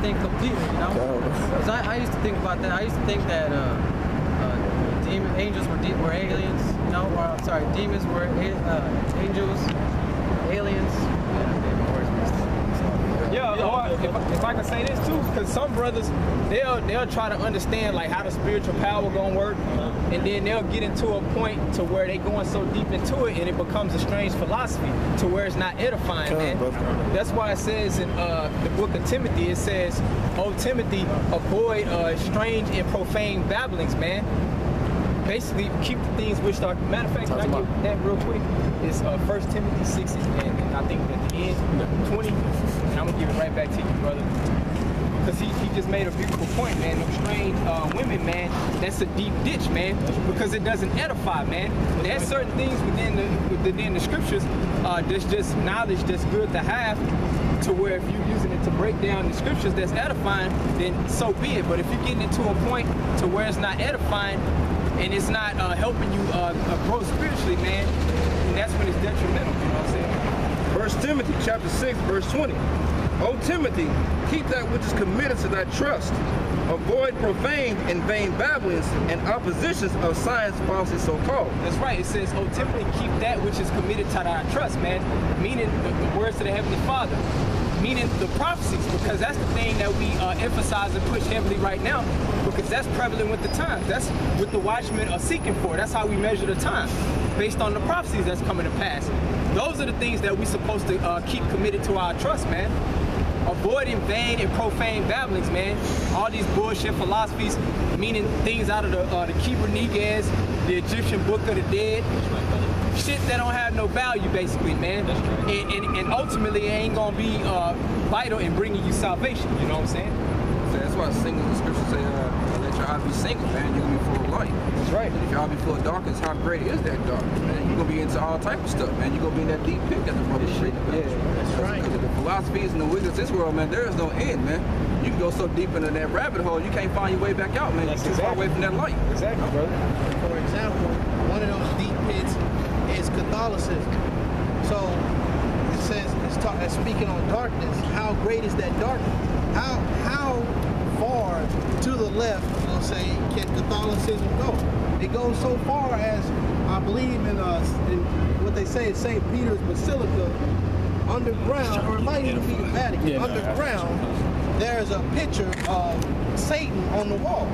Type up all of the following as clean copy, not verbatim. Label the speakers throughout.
Speaker 1: think completely, you know? Because I used to think about that. I used to think that angels were aliens, you know? Or, I'm sorry, demons were angels, aliens.
Speaker 2: If I can say this too, because some brothers, they'll try to understand like how the spiritual power gonna work, and then they'll get into a point to where they going so deep into it, and it becomes a strange philosophy to where it's not edifying, man. That's why it says in the book of Timothy, it says, "Oh Timothy, avoid strange and profane babblings, man." Basically, keep the things which are. Matter of fact, can I get that real quick? It's 1 Timothy 6, and I think at the end, 20, and I'm gonna give it right back to you, brother. Because he just made a beautiful point, man. Them strange women, man, that's a deep ditch, man, because it doesn't edify, man. There's certain things within the scriptures that's just knowledge that's good to have, to where if you're using it to break down the scriptures that's edifying, then so be it. But if you're getting into a point to where it's not edifying, and it's not helping you grow spiritually, man, and that's when it's detrimental, you know what I'm saying?
Speaker 3: 1 Timothy chapter 6, verse 20. O Timothy, keep that which is committed to thy trust. Avoid profane and vain babblings and oppositions of science falsely so called.
Speaker 2: That's right. It says, "Oh Timothy, keep that which is committed to thy trust," man. Meaning the words of the Heavenly Father. Meaning the prophecies, because that's the thing that we emphasize and push heavily right now, because that's prevalent with the times. That's what the watchmen are seeking for. That's how we measure the time, based on the prophecies that's coming to pass. Those are the things that we're supposed to keep committed to our trust, man. Avoiding vain and profane babblings, man. All these bullshit philosophies, meaning things out of the Kebra Negaz, the Egyptian Book of the Dead. Shit that don't have no value, basically, man. And ultimately, it ain't gonna be vital in bringing you salvation. You know what I'm saying?
Speaker 3: So that's why the scriptures say, let your heart be single, man. You're gonna be full of light.
Speaker 2: That's right.
Speaker 3: And if your heart be full of darkness, how great is that darkness, man? You're gonna be into all type of stuff, man. You're gonna be in that deep pit that the brother's reading about.
Speaker 2: Yeah, that's right.
Speaker 3: Because of the philosophies and the wickedness of this world, man, there is no end, man. You can go so deep into that rabbit hole, you can't find your way back out, man. You're too far away from that light.
Speaker 2: Exactly, brother.
Speaker 4: For example, one of those deep pits is Catholicism. So it says, it's speaking on darkness. How great is that darkness? How far to the left, we'll say, can Catholicism go? It goes so far as, I believe in what they say is St. Peter's Basilica, underground, or it might even be the Vatican, underground, there's a picture of Satan on the wall.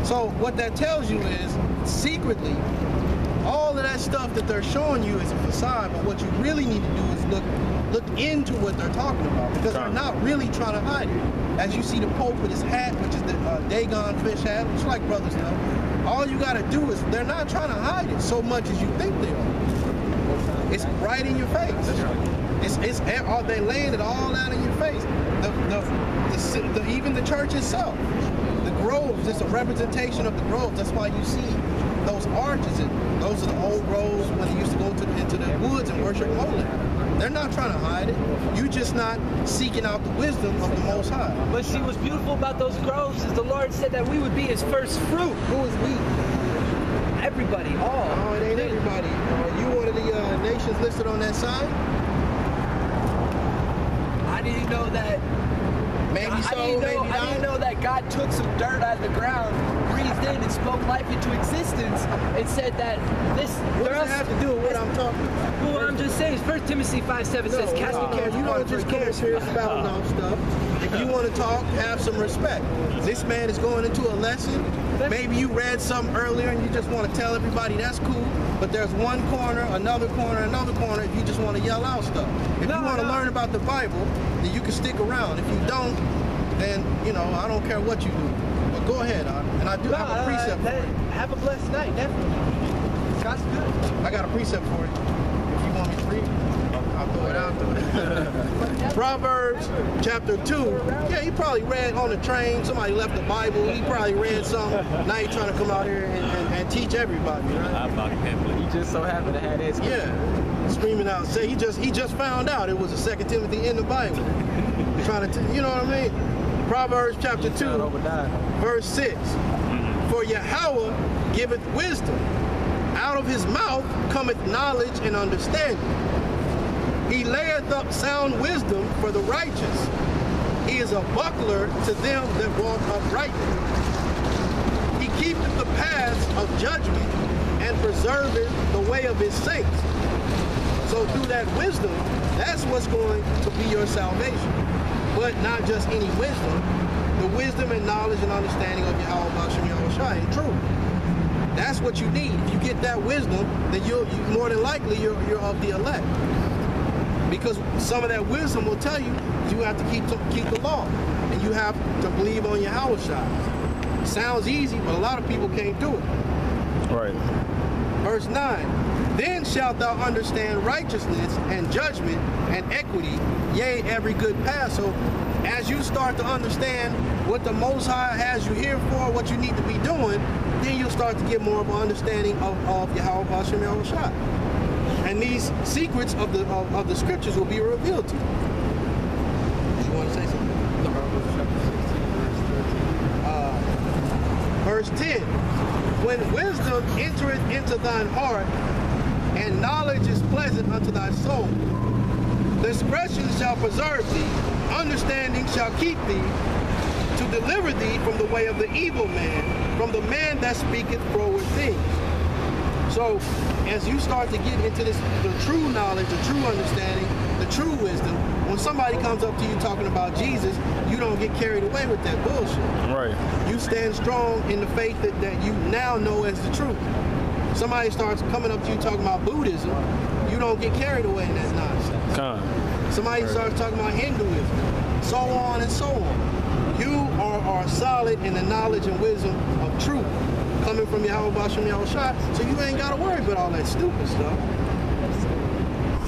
Speaker 4: So what that tells you is, secretly, all of that stuff that they're showing you is a facade, but what you really need to do is look into what they're talking about, because they're not really trying to hide it. As you see the Pope with his hat, which is the Dagon fish hat, which like brothers know, all you got to do is, they're not trying to hide it so much as you think they are. It's right in your face. They're laying it all out in your face. Even the church itself, the groves, it's a representation of the groves. That's why you see those arches, and those are the old groves when they used to go into the woods and worship Molech. They're not trying to hide it. You're just not seeking out the wisdom of the Most High.
Speaker 5: But see, what's beautiful about those groves is the Lord said that we would be His first fruit.
Speaker 4: Who is we?
Speaker 5: Everybody, all.
Speaker 4: Oh, it ain't everybody. Are you one of the nations listed on that sign?
Speaker 5: I didn't know that.
Speaker 4: Maybe so, maybe not.
Speaker 5: I didn't know that God took some dirt out of the ground, breathed in, and spoke life into existence, and said that this.
Speaker 4: What does it have to do with what I'm talking about?
Speaker 5: Well, what I'm just saying is 1 Timothy 5:7 says, "Cast your cares."
Speaker 4: You don't just care serious about no stuff. If you want to talk, have some respect. This man is going into a lesson. Maybe you read something earlier and you just want to tell everybody that's cool, but there's one corner, another corner, another corner if you just want to yell out stuff. If you want to learn about the Bible, then you can stick around. If you don't, then, you know, I don't care what you do. But go ahead, and I do have a precept for it.
Speaker 5: Have a blessed night, definitely. God's good.
Speaker 4: I got a precept for it. If you want me to read, I'll throw it out there. Proverbs chapter 2. Yeah, he probably read on the train. Somebody left the Bible. He probably read something. Now he's trying to come out here and teach everybody, right?
Speaker 2: He just so happened to have that.
Speaker 4: Yeah, screaming out. Say he just found out it was a 2 Timothy in the Bible. Trying to, you know what I mean? Proverbs chapter 2, verse 6. For Yahweh giveth wisdom. Out of his mouth cometh knowledge and understanding. He layeth up sound wisdom for the righteous. He is is a buckler to them that walk uprightly. He keepeth the paths of judgment and preserveth the way of his saints. So through that wisdom, that's what's going to be your salvation. But not just any wisdom, the wisdom and knowledge and understanding of Yahweh Bashem Yahushua in truth. That's what you need. If you get that wisdom, then you more than likely you're of the elect. Because some of that wisdom will tell you have to keep the law, and you have to believe on Yahushua. Sounds easy, but a lot of people can't do it.
Speaker 6: Right.
Speaker 4: Verse 9, then shalt thou understand righteousness and judgment and equity, yea, every good path. So as you start to understand what the Most High has you here for, what you need to be doing, then you'll start to get more of an understanding of Yahweh Bashem Yahushua. And these secrets of the scriptures will be revealed to you. You want to say something? Verse 10, when wisdom entereth into thine heart, and knowledge is pleasant unto thy soul, discretion shall preserve thee, understanding shall keep thee, to deliver thee from the way of the evil man, from the man that speaketh froward things. So, as you start to get into this, the true knowledge, the true understanding, the true wisdom, when somebody comes up to you talking about Jesus, you don't get carried away with that bullshit.
Speaker 6: Right.
Speaker 4: You stand strong in the faith that you now know as the truth. Somebody starts coming up to you talking about Buddhism, you don't get carried away in that nonsense. Somebody starts talking about Hinduism, so on and so on. You are solid in the knowledge and wisdom of truth coming from Yahweh Bashem Yahushua, so you ain't got to worry about all that stupid stuff.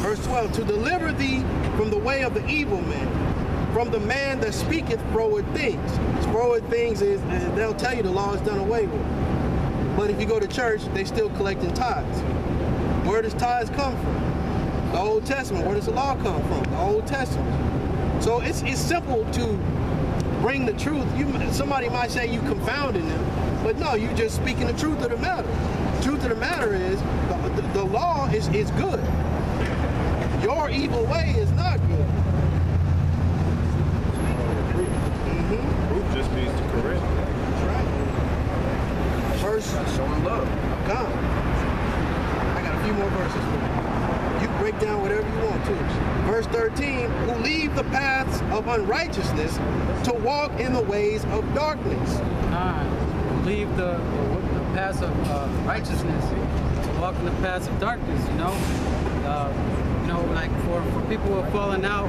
Speaker 4: Verse 12, to deliver thee from the way of the evil man, from the man that speaketh froward things. Froward things is, they'll tell you the law is done away with. But if you go to church, they still collecting tithes. Where does tithes come from? The Old Testament. Where does the law come from? The Old Testament. So it's simple to bring the truth. Somebody might say you confounding them, but no, you just speaking the truth of the matter. The truth of the matter is the law is good. Your evil way is not good.
Speaker 6: Proof just means to correct.
Speaker 4: That's right. Verse
Speaker 3: Showing love.
Speaker 4: come. I got a few more verses for you. You can break down whatever you want to. Verse 13, who leave the paths of unrighteousness to walk in the ways of darkness.
Speaker 1: Leave the paths of righteousness to walk in the paths of darkness, you know. Like for people who have fallen out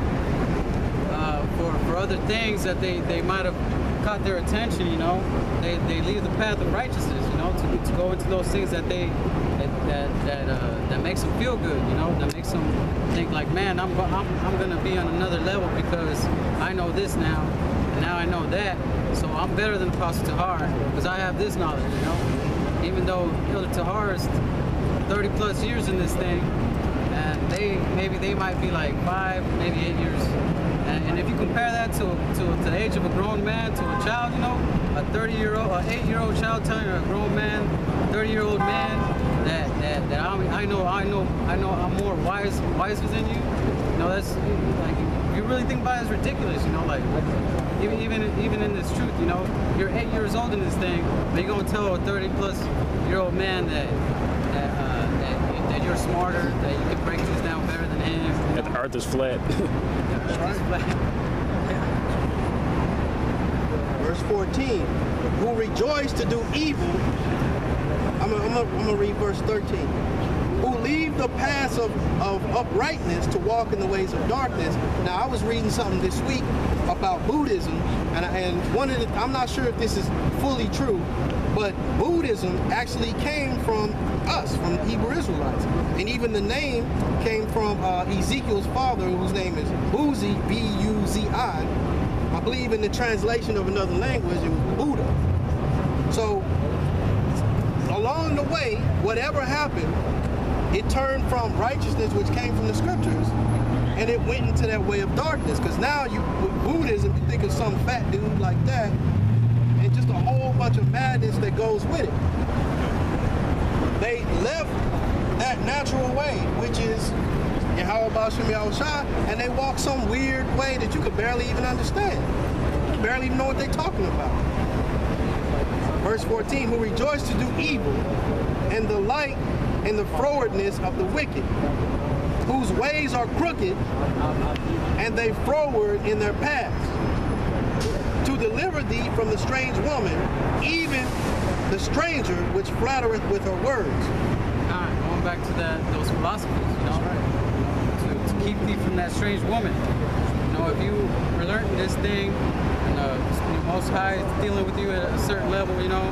Speaker 1: for other things that they might have caught their attention, you know, they leave the path of righteousness, you know, to go into those things that makes them feel good, you know, that makes them think like, man, I'm gonna be on another level because I know this now, and now I know that, so I'm better than Apostle Tahar because I have this knowledge, you know. Even though Elder Tahar is 30 plus years in this thing, and they might be like 5, maybe 8 years. And if you compare that to the age of a grown man, to a child, you know, a 8-year-old child telling a grown man, a 30-year-old man that I know I'm more wiser than you. You know, that's like, if you really think about it, it's ridiculous. You know, like even in this truth, you know, you're 8 years old in this thing, but you're gonna tell a 30-plus-year-old man that you're smarter, that you can break things down better than him.
Speaker 6: That the earth is flat.
Speaker 4: Verse 14, who rejoice to do evil. I'm gonna read verse 13. Who leave the paths of uprightness to walk in the ways of darkness. Now, I was reading something this week about Buddhism, and I'm not sure if this is fully true, but Buddhism actually came from us, from the Hebrew Israelites. And even the name came from Ezekiel's father, whose name is Buzi, B-U-Z-I. I believe in the translation of another language, it was Buddha. So, along the way, whatever happened, it turned from righteousness, which came from the scriptures, and it went into that way of darkness. Because now, with Buddhism, you think of some fat dude like that, and just a whole bunch of madness that goes with it. They left that natural way, which is Yahweh Bashem Yahushua, and they walk some weird way that you could barely even understand. barely even know what they're talking about. Verse 14, who rejoice to do evil and delight in the frowardness of the wicked, whose ways are crooked, and they froward in their paths. To deliver thee from the strange woman, even the stranger which flattereth with her words.
Speaker 1: Going back to those philosophies, you know, to keep thee from that strange woman. You know, if you are learning this thing, and the Most High is dealing with you at a certain level, you know,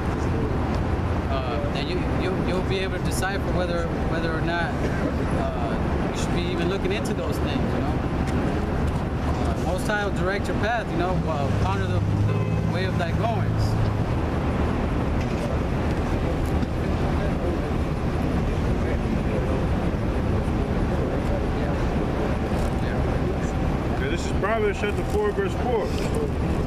Speaker 1: then you'll be able to decipher whether or not you should be even looking into those things, you know. Most High will direct your path, you know, ponder the way of thy goings.
Speaker 6: This is Proverbs chapter 4, verse 4.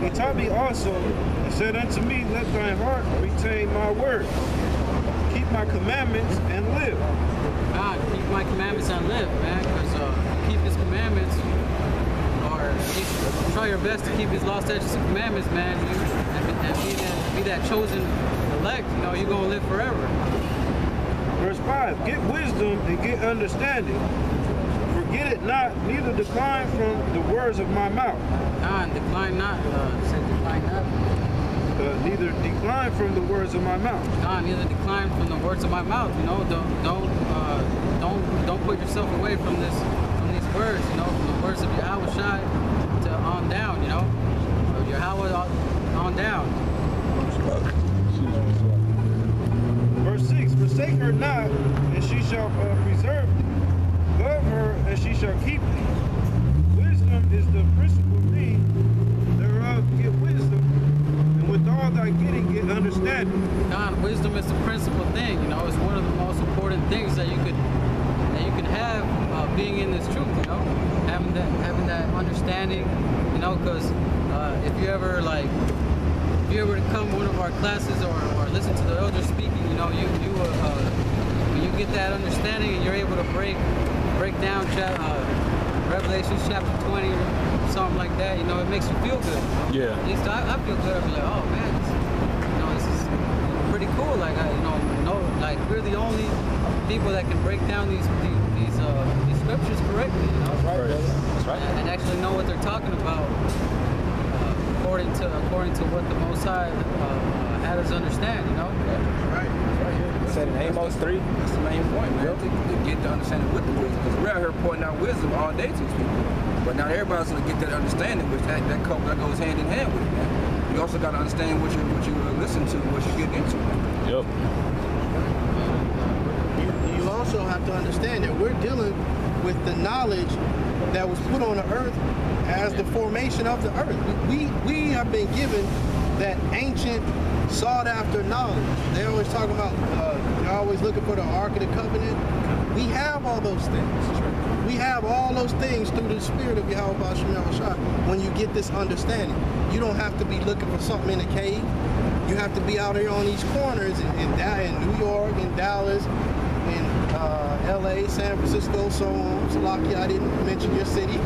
Speaker 6: He taught me also, and said unto me, let thine heart retain my word. Keep my commandments and live.
Speaker 1: God, keep my commandments and live, man, because keep his commandments, or at least try your best to keep his law, statutes, and commandments, man, and be that chosen elect, you know, you're going to live forever.
Speaker 6: Verse 5, get wisdom and get understanding. Forget it not, neither decline from the words of my mouth.
Speaker 1: God, decline not, said decline not.
Speaker 6: Neither decline from the words of my mouth.
Speaker 1: God, neither decline from the words of my mouth, you know, don't put yourself away from these words, you know, from the words of Yahweh Shai to on down, you know, Yahweh on down.
Speaker 6: Verse 6, forsake her not, and she shall preserve thee. Love her, and she shall keep thee. Wisdom is the principal thing, thereof get wisdom, and with all thy getting, get understanding.
Speaker 1: God, wisdom is the principal thing, you know, it's one of the most important things that you can have being in this truth, you know, having that understanding, you know, because if you ever to come one of our classes or listen to the elders speaking, you know, when you get that understanding and you're able to break down Revelation chapter 20 or something like that, you know, it makes you feel good.
Speaker 6: Yeah.
Speaker 1: At least I feel good. I'm like, oh man, this is pretty cool. Like like we're the only people that can break down these scriptures correctly. You know?
Speaker 2: That's right. That's right.
Speaker 1: And actually know what they're talking about according to what the Most High had us understand. You know.
Speaker 4: Right.
Speaker 2: Said in Amos 3, that's the main point, man, to get the understanding with the wisdom. Because we're out here pointing out wisdom all day to people. But not everybody's going to get that understanding, which that goes hand in hand with it, man. You also got to understand what you listen to, what you get into, man.
Speaker 6: Yep.
Speaker 4: You also have to understand that we're dealing with the knowledge that was put on the earth as the formation of the earth. We have been given that ancient, sought-after knowledge. They always talk about, they're always looking for the Ark of the Covenant. We have all those things. We have all those things through the Spirit of Yahweh B'Shem Yahushua. When you get this understanding, you don't have to be looking for something in a cave. You have to be out here on these corners in New York, in Dallas, in LA, San Francisco, so on. Salakia, I didn't mention your city.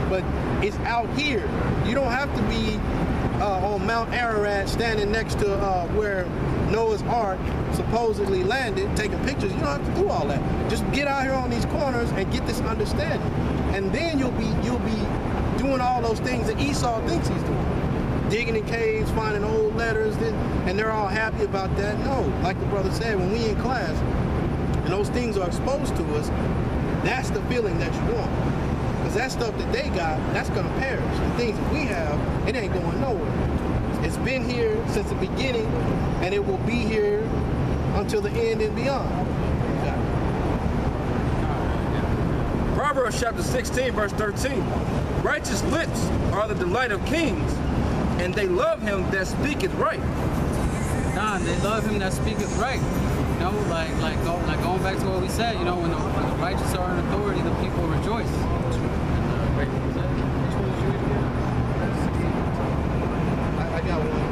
Speaker 4: But it's out here. You don't have to be on Mount Ararat standing next to where Noah's Ark supposedly landed, taking pictures. You don't have to do all that. Just get out here on these corners and get this understanding. And then you'll be doing all those things that Esau thinks he's doing. Digging in caves, finding old letters, and they're all happy about that. No, like the brother said, when we in class and those things are exposed to us, that's the feeling that you want. Because that stuff that they got, that's going to perish. The things that we have, it ain't going nowhere. It's been here since the beginning, and it will be here until the end and beyond.
Speaker 3: Proverbs chapter 16, verse 13. Righteous lips are the delight of kings, and they love him that speaketh right.
Speaker 1: God, they love him that speaketh right. You know, like going back to what we said, you know, when the righteous are in authority, the people rejoice.
Speaker 4: I got one.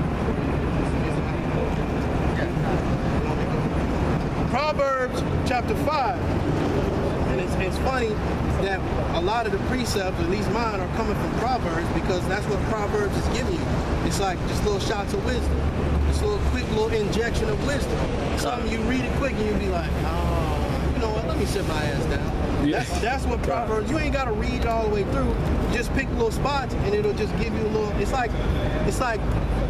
Speaker 4: Proverbs chapter 5. And it's funny, that a lot of the precepts, at least mine, are coming from Proverbs because that's what Proverbs is giving you. It's like just little shots of wisdom. Just a little quick little injection of wisdom. Something you read it quick and you be like, oh, you know what, let me sit my ass down.
Speaker 2: Yeah.
Speaker 4: That's what Proverbs, you ain't gotta read it all the way through. Just pick little spots and it'll just give you a little, it's like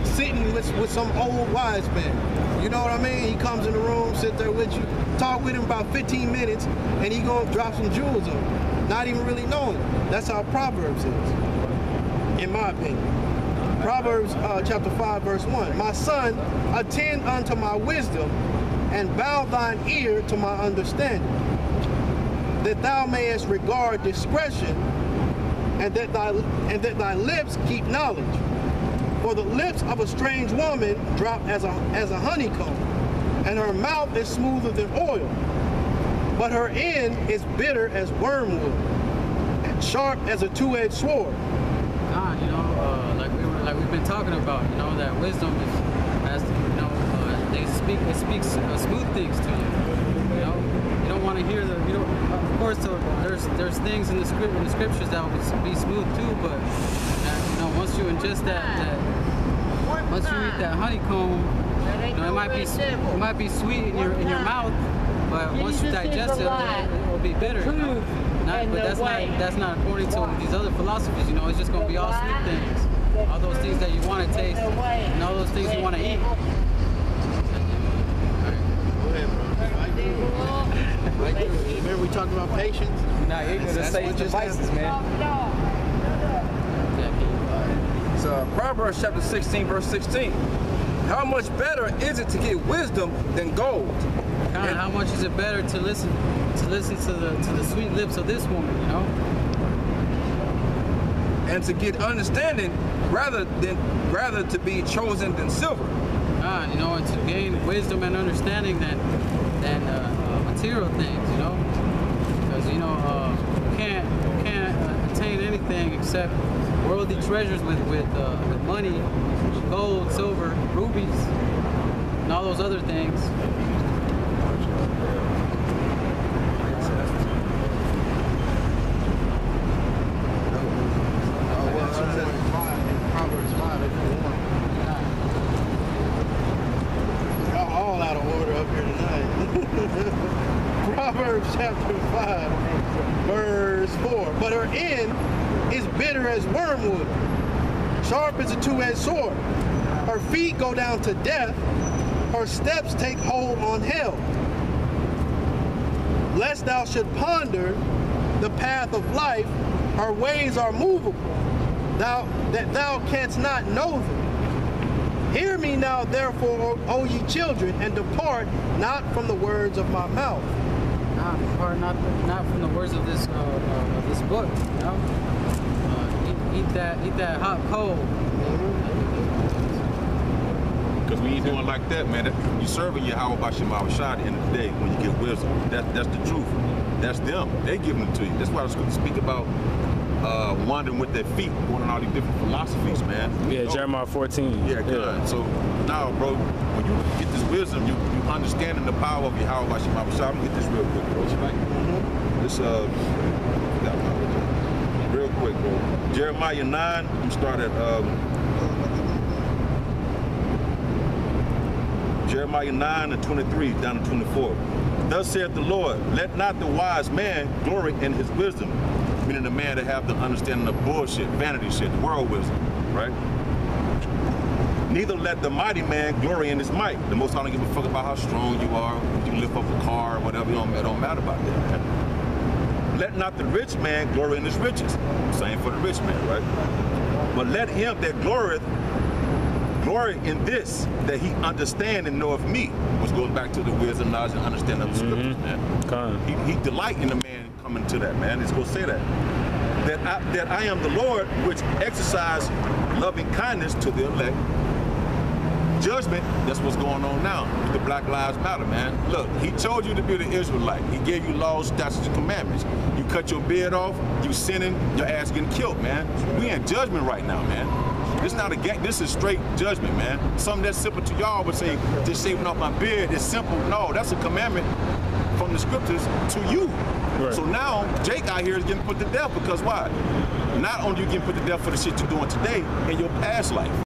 Speaker 4: sitting with some old wise man. You know what I mean? He comes in the room, sit there with you, talk with him about 15 minutes, and he gonna drop some jewels on you, not even really knowing. That's how Proverbs is, in my opinion. Proverbs chapter 5, verse 1. My son, attend unto my wisdom, and bow thine ear to my understanding, that thou mayest regard discretion, and that thy lips keep knowledge. For the lips of a strange woman drop as a honeycomb, and her mouth is smoother than oil. But her end is bitter as wormwood, and sharp as a two-edged sword.
Speaker 1: God, you know, like we've been talking about, you know, that wisdom is, as you know, it speaks smooth things to you. You know, you don't want to hear the, you know, of course, there's things in the scriptures that will be smooth too, but you know, once you ingest once you eat that honeycomb, you know, it might be sweet in your mouth, but once you digest it, it will be bitter. You know? But that's not according to these other philosophies. You know, it's just going to be all sweet things, all those things that you want to taste, and all those things you want to eat.
Speaker 4: Remember we talked about patience?
Speaker 2: Nah, ignorance is Satan's devices, man.
Speaker 3: So Proverbs chapter 16, verse 16. How much better is it to get wisdom than gold?
Speaker 1: God, how much is it better to listen to the sweet lips of this woman, you know?
Speaker 3: And to get understanding rather to be chosen than silver.
Speaker 1: God, you know, and to gain wisdom and understanding than material things, you know? Because, you know, you can't attain anything except worldly treasures with money, gold, silver, rubies, and all those other things.
Speaker 4: Proverbs 5, y'all all out of order up here tonight. Proverbs chapter 5, verse 4. But her end is bitter as wormwood, sharp as a two-edged sword. Her feet go down to death, her steps take hold on hell. Lest thou should ponder the path of life, her ways are movable, that thou canst not know them. Hear me now, therefore, O ye children, and depart not from the words of my mouth.
Speaker 1: Depart not from the words of this book, you know? Eat that hot coal.
Speaker 7: Because when you're doing like that, man, you're serving Yahweh Bashim Awashad at the end of the day when you get wisdom. That's the truth. That's them. They giving it to you. That's why I was going to speak about wandering with their feet, going on all these different philosophies, man.
Speaker 2: Yeah, Jeremiah 14.
Speaker 7: Yeah, good. So now, bro, when you get this wisdom, you understanding the power of Yahweh Bashim Awashad. I'm going to get this real quick, bro. This, real quick, bro. Jeremiah 9, you start at Jeremiah 9 and 23 down to 24. Thus saith the Lord, let not the wise man glory in his wisdom, meaning the man that have the understanding of bullshit, vanity shit, world wisdom, right? Neither let the mighty man glory in his might. The Most High don't give a fuck about how strong you are, you lift up a car or whatever, it don't matter about that, man. Let not the rich man glory in his riches. Same for the rich man, right? But let him that glorieth glory in this, that he understand and know of me, which goes back to the wisdom, knowledge, and understanding of the scriptures, man. He delight in the man coming to that, man. It's going to say that. That I am the Lord, which exercise loving kindness to the elect. Judgment, that's what's going on now with the Black Lives Matter, man. Look, he told you to be the Israelite. He gave you laws, statutes, and commandments. You cut your beard off, you sinning, your ass getting killed, man. We in judgment right now, man. This not a game, this is straight judgment, man. Something that's simple to y'all would say, just shaving off my beard is simple. No, that's a commandment from the scriptures to you. Right. So now Jake out here is getting put to death because why? Not only you getting put to death for the shit you're doing today in your past life.